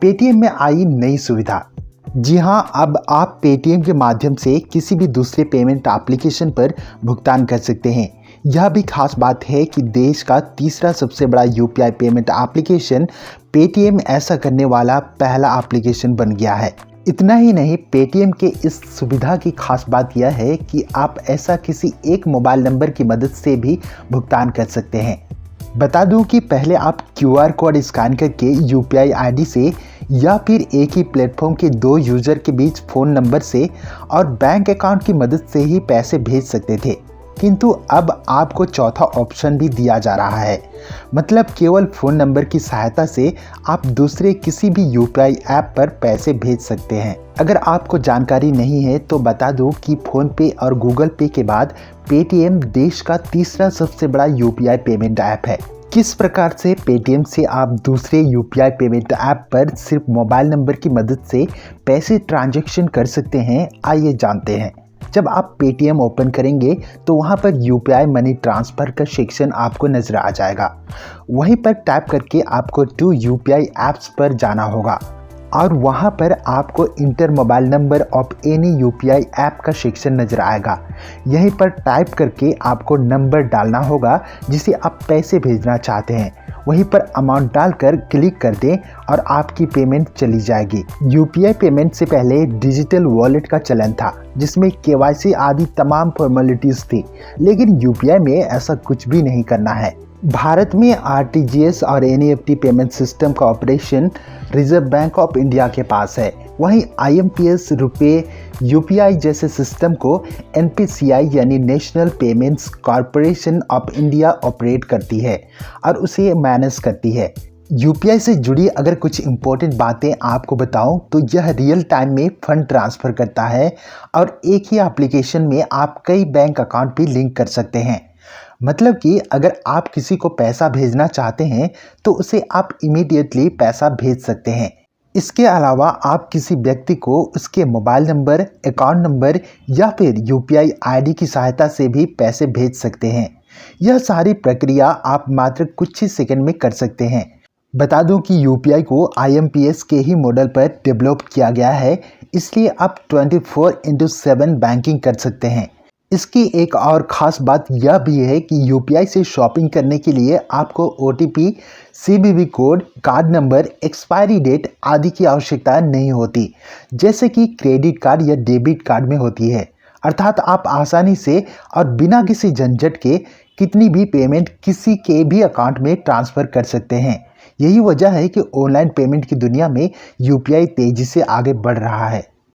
Paytm में आई नई सुविधा। जी हां, अब आप पेटीएम के माध्यम से किसी भी दूसरे पेमेंट एप्लीकेशन पर भुगतान कर सकते हैं। यह भी खास बात है कि देश का तीसरा सबसे बड़ा यूपीआई पेमेंट एप्लीकेशन पेटीएम ऐसा करने वाला पहला एप्लीकेशन बन गया है। इतना ही नहीं, पेटीएम के इस सुविधा की खास बात यह है कि आप ऐसा किसी एक मोबाइल नंबर की मदद से भी भुगतान कर सकते हैं। बता दूं कि पहले आप क्यूआर कोड स्कैन करके यूपीआई आईडी से या फिर एक ही प्लेटफॉर्म के दो यूज़र के बीच फ़ोन नंबर से और बैंक अकाउंट की मदद से ही पैसे भेज सकते थे, किंतु अब आपको चौथा ऑप्शन भी दिया जा रहा है। मतलब केवल फ़ोन नंबर की सहायता से आप दूसरे किसी भी यूपीआई ऐप पर पैसे भेज सकते हैं। अगर आपको जानकारी नहीं है तो बता दूं कि फ़ोनपे और गूगल पे के बाद पेटीएम देश का तीसरा सबसे बड़ा यूपीआई पेमेंट ऐप है। किस प्रकार से पेटीएम से आप दूसरे यूपीआई पेमेंट ऐप पर सिर्फ मोबाइल नंबर की मदद से पैसे ट्रांजैक्शन कर सकते हैं, आइए जानते हैं। जब आप पेटीएम ओपन करेंगे तो वहां पर यूपीआई मनी ट्रांसफ़र का सेक्शन आपको नजर आ जाएगा। वहीं पर टैप करके आपको टू यूपीआई ऐप्स पर जाना होगा और वहां पर आपको inter mobile number of any UPI app का सेक्शन नजर आएगा। यहीं पर टाइप करके आपको नंबर डालना होगा जिसे आप पैसे भेजना चाहते हैं। वहीं पर अमाउंट डालकर क्लिक कर दें और आपकी पेमेंट चली जाएगी। यूपीआई पेमेंट से पहले डिजिटल वॉलेट का चलन था जिसमें केवाईसी आदि तमाम फॉर्मेलिटीज थी, लेकिन यूपीआई में ऐसा कुछ भी नहीं करना है। भारत में आरटीजीएस और एनईएफटी पेमेंट सिस्टम का operation reserve bank of India के पास है। वहीं आईएमपीएस, रुपे, यूपीआई जैसे सिस्टम को एनपीसीआई यानी national payments corporation of India operate करती है और उसे मैनेज करती है। यूपीआई से जुड़ी अगर कुछ इम्पोर्टेंट बातें आपको बताऊं तो यह रियल टाइम में फंड ट्रांसफ़र करता है और एक ही एप्लीकेशन में आप कई बैंक अकाउंट भी लिंक कर सकते हैं। मतलब कि अगर आप किसी को पैसा भेजना चाहते हैं तो उसे आप इमीडिएटली पैसा भेज सकते हैं। इसके अलावा आप किसी व्यक्ति को उसके मोबाइल नंबर, अकाउंट नंबर या फिर यूपीआई आईडी की सहायता से भी पैसे भेज सकते हैं। यह सारी प्रक्रिया आप मात्र कुछ ही सेकंड में कर सकते हैं। बता दूं कि यूपीआई को आईएमपीएस के ही मॉडल पर डेवलप किया गया है, इसलिए आप 24/7 बैंकिंग कर सकते हैं। इसकी एक और ख़ास बात यह भी है कि यूपीआई से शॉपिंग करने के लिए आपको OTP, CVV code, card number, expiry date आदि की आवश्यकता नहीं होती, जैसे कि क्रेडिट कार्ड या डेबिट कार्ड में होती है। अर्थात आप आसानी से और बिना किसी झंझट के कितनी भी पेमेंट किसी के भी अकाउंट में ट्रांसफ़र कर सकते हैं। यही वजह है कि ऑनलाइन पेमेंट की दुनिया में यूपीआई तेज़ी से आगे बढ़ रहा है।